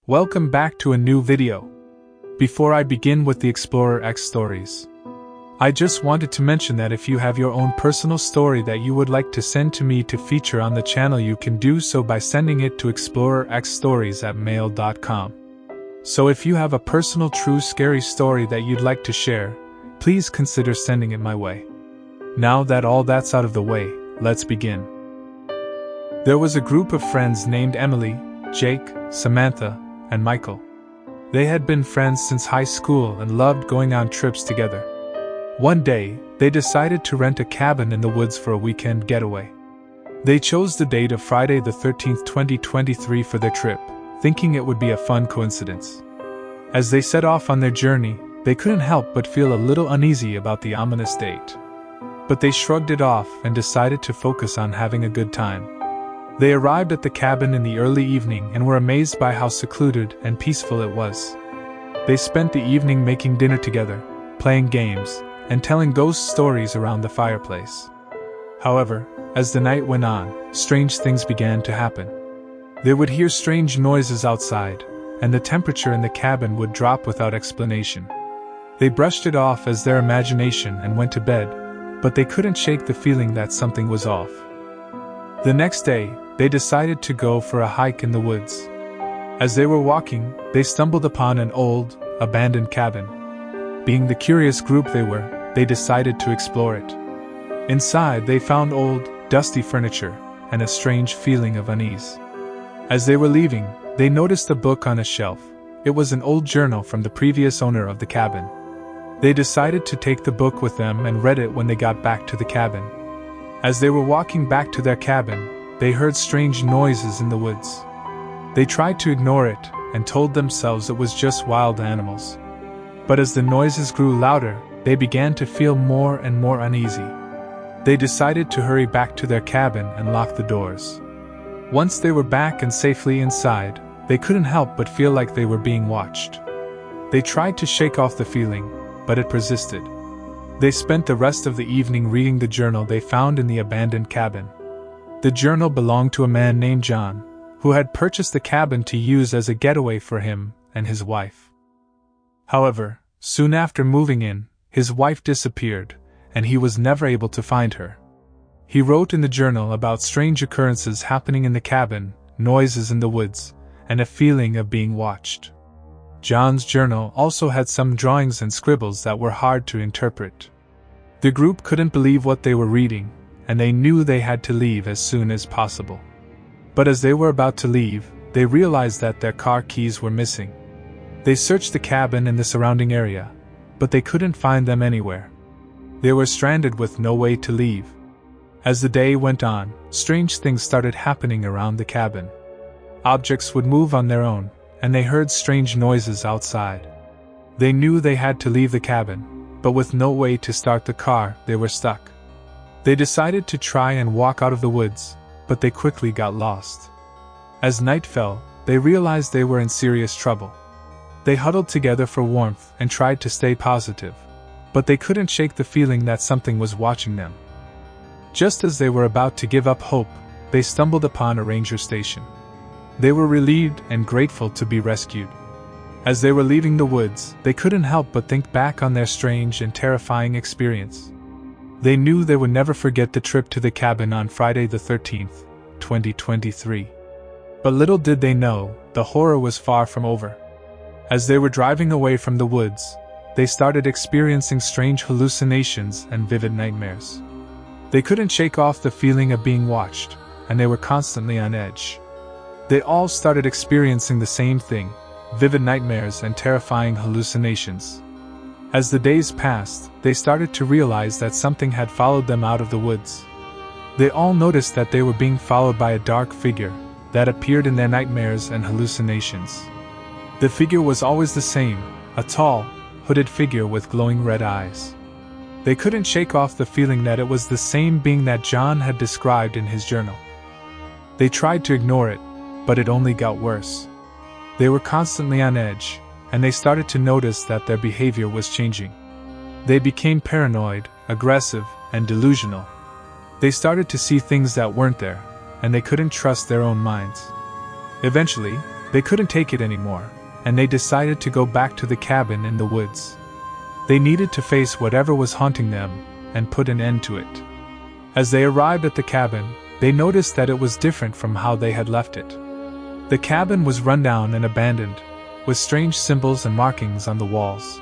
Welcome back to a new video. Before I begin with the Explorer X stories, I just wanted to mention that if you have your own personal story that you would like to send to me to feature on the channel, you can do so by sending it to explorerxstories@mail.com. So if you have a personal true scary story that you'd like to share, please consider sending it my way. Now that all that's out of the way, let's begin. There was a group of friends named Emily, Jake, Samantha, and Michael. They had been friends since high school and loved going on trips together. One day, they decided to rent a cabin in the woods for a weekend getaway. They chose the date of Friday the 13th, 2023 for their trip, thinking it would be a fun coincidence. As they set off on their journey, they couldn't help but feel a little uneasy about the ominous date. But they shrugged it off and decided to focus on having a good time. They arrived at the cabin in the early evening and were amazed by how secluded and peaceful it was. They spent the evening making dinner together, playing games, and telling ghost stories around the fireplace. However, as the night went on, strange things began to happen. They would hear strange noises outside, and the temperature in the cabin would drop without explanation. They brushed it off as their imagination and went to bed, but they couldn't shake the feeling that something was off. The next day, they decided to go for a hike in the woods. As they were walking, they stumbled upon an old, abandoned cabin. Being the curious group they were, they decided to explore it. Inside, they found old, dusty furniture and a strange feeling of unease. As they were leaving, they noticed a book on a shelf. It was an old journal from the previous owner of the cabin. They decided to take the book with them and read it when they got back to the cabin. As they were walking back to their cabin, they heard strange noises in the woods. They tried to ignore it and told themselves it was just wild animals. But as the noises grew louder, they began to feel more and more uneasy. They decided to hurry back to their cabin and lock the doors. Once they were back and safely inside, they couldn't help but feel like they were being watched. They tried to shake off the feeling, but it persisted. They spent the rest of the evening reading the journal they found in the abandoned cabin. The journal belonged to a man named John, who had purchased the cabin to use as a getaway for him and his wife. However, soon after moving in, his wife disappeared, and he was never able to find her. He wrote in the journal about strange occurrences happening in the cabin, noises in the woods, and a feeling of being watched. John's journal also had some drawings and scribbles that were hard to interpret. The group couldn't believe what they were reading, and they knew they had to leave as soon as possible. But as they were about to leave, they realized that their car keys were missing. They searched the cabin and the surrounding area, but they couldn't find them anywhere. They were stranded with no way to leave. As the day went on, strange things started happening around the cabin. Objects would move on their own, and they heard strange noises outside. They knew they had to leave the cabin, but with no way to start the car, they were stuck. They decided to try and walk out of the woods, but they quickly got lost. As night fell, they realized they were in serious trouble. They huddled together for warmth and tried to stay positive, but they couldn't shake the feeling that something was watching them. Just as they were about to give up hope, they stumbled upon a ranger station. They were relieved and grateful to be rescued. As they were leaving the woods, they couldn't help but think back on their strange and terrifying experience. They knew they would never forget the trip to the cabin on Friday the 13th, 2023. But little did they know, the horror was far from over. As they were driving away from the woods, they started experiencing strange hallucinations and vivid nightmares. They couldn't shake off the feeling of being watched, and they were constantly on edge. They all started experiencing the same thing, vivid nightmares and terrifying hallucinations. As the days passed, they started to realize that something had followed them out of the woods. They all noticed that they were being followed by a dark figure that appeared in their nightmares and hallucinations. The figure was always the same, a tall, hooded figure with glowing red eyes. They couldn't shake off the feeling that it was the same being that John had described in his journal. They tried to ignore it, but it only got worse. They were constantly on edge, and they started to notice that their behavior was changing. They became paranoid, aggressive, and delusional. They started to see things that weren't there, and they couldn't trust their own minds. Eventually, They couldn't take it anymore, and they decided to go back to the cabin in the woods. They needed to face whatever was haunting them and put an end to it. As they arrived at the cabin, they noticed that it was different from how they had left it. The cabin was run down and abandoned, with strange symbols and markings on the walls.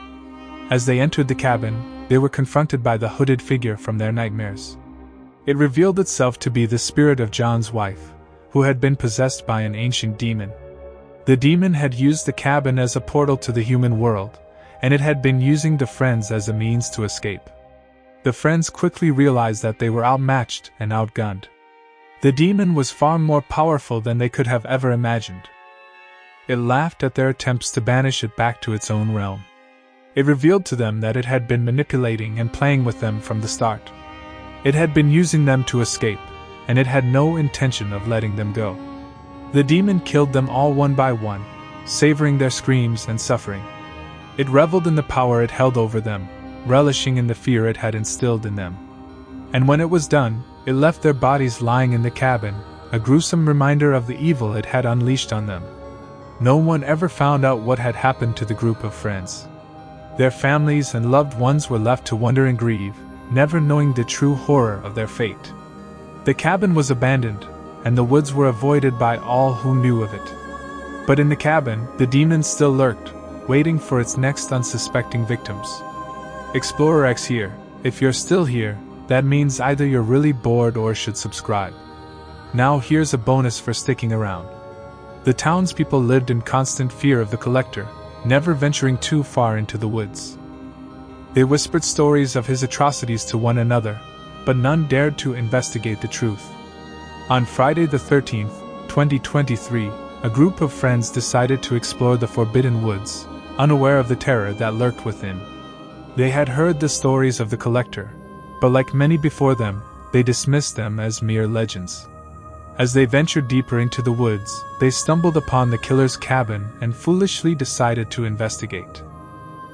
As they entered the cabin, they were confronted by the hooded figure from their nightmares. It revealed itself to be the spirit of John's wife, who had been possessed by an ancient demon. The demon had used the cabin as a portal to the human world, and it had been using the friends as a means to escape. The friends quickly realized that they were outmatched and outgunned. The demon was far more powerful than they could have ever imagined. It laughed at their attempts to banish it back to its own realm. It revealed to them that it had been manipulating and playing with them from the start. It had been using them to escape, and it had no intention of letting them go. The demon killed them all one by one, savoring their screams and suffering. It reveled in the power it held over them, relishing in the fear it had instilled in them. And when it was done, it left their bodies lying in the cabin, a gruesome reminder of the evil it had unleashed on them. No one ever found out what had happened to the group of friends. Their families and loved ones were left to wonder and grieve, never knowing the true horror of their fate. The cabin was abandoned, and the woods were avoided by all who knew of it. But in the cabin, the demon still lurked, waiting for its next unsuspecting victims. Explorer X here. If you're still here, that means either you're really bored or should subscribe. Now here's a bonus for sticking around. The townspeople lived in constant fear of the collector, never venturing too far into the woods. They whispered stories of his atrocities to one another, but none dared to investigate the truth. On Friday the 13th, 2023, a group of friends decided to explore the forbidden woods, unaware of the terror that lurked within. They had heard the stories of the collector, but like many before them, they dismissed them as mere legends. As they ventured deeper into the woods, they stumbled upon the killer's cabin and foolishly decided to investigate.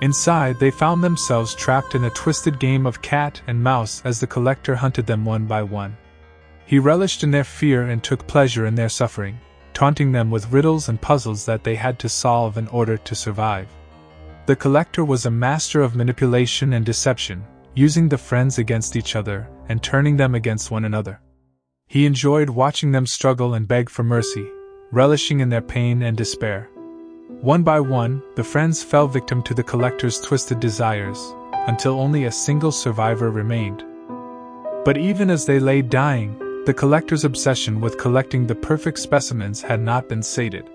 Inside, they found themselves trapped in a twisted game of cat and mouse as the collector hunted them one by one. He relished in their fear and took pleasure in their suffering, taunting them with riddles and puzzles that they had to solve in order to survive. The collector was a master of manipulation and deception, using the friends against each other and turning them against one another. He enjoyed watching them struggle and beg for mercy, relishing in their pain and despair. One by one, the friends fell victim to the collector's twisted desires, until only a single survivor remained. But even as they lay dying, the collector's obsession with collecting the perfect specimens had not been sated.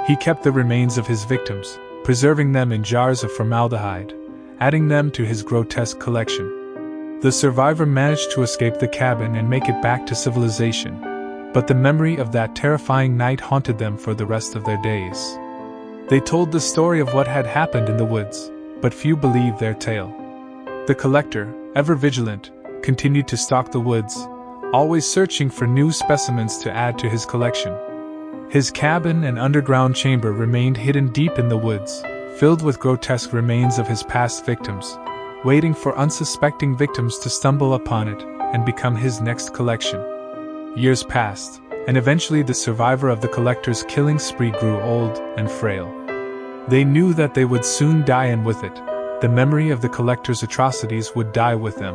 He kept the remains of his victims, preserving them in jars of formaldehyde, adding them to his grotesque collection. The survivor managed to escape the cabin and make it back to civilization, but the memory of that terrifying night haunted them for the rest of their days. They told the story of what had happened in the woods, but few believed their tale. The collector, ever vigilant, continued to stalk the woods, always searching for new specimens to add to his collection. His cabin and underground chamber remained hidden deep in the woods, filled with grotesque remains of his past victims, waiting for unsuspecting victims to stumble upon it and become his next collection. Years passed, and eventually the survivor of the collector's killing spree grew old and frail. They knew that they would soon die, and with it, the memory of the collector's atrocities would die with them.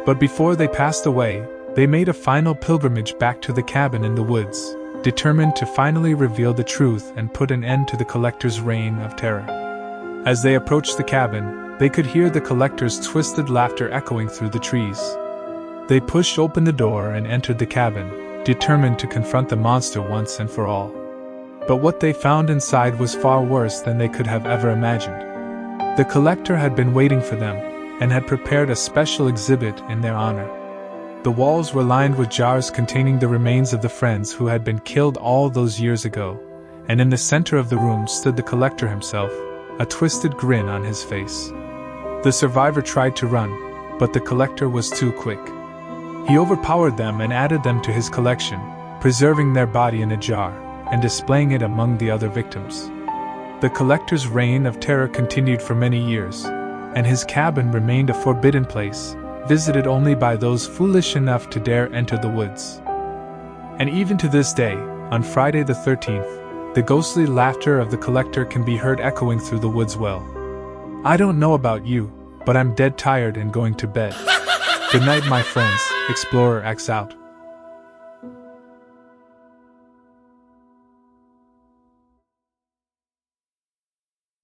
But before they passed away, they made a final pilgrimage back to the cabin in the woods, determined to finally reveal the truth and put an end to the collector's reign of terror. As they approached the cabin, they could hear the collector's twisted laughter echoing through the trees. They pushed open the door and entered the cabin, determined to confront the monster once and for all. But what they found inside was far worse than they could have ever imagined. The collector had been waiting for them, and had prepared a special exhibit in their honor. The walls were lined with jars containing the remains of the friends who had been killed all those years ago, and in the center of the room stood the collector himself, a twisted grin on his face. The survivor tried to run, but the collector was too quick. He overpowered them and added them to his collection, preserving their body in a jar, and displaying it among the other victims. The collector's reign of terror continued for many years, and his cabin remained a forbidden place, visited only by those foolish enough to dare enter the woods. And even to this day, on Friday the 13th, The ghostly laughter of the collector can be heard echoing through the woods well. I don't know about you, but I'm dead tired and going to bed. Good night, my friends, Explorer acts out.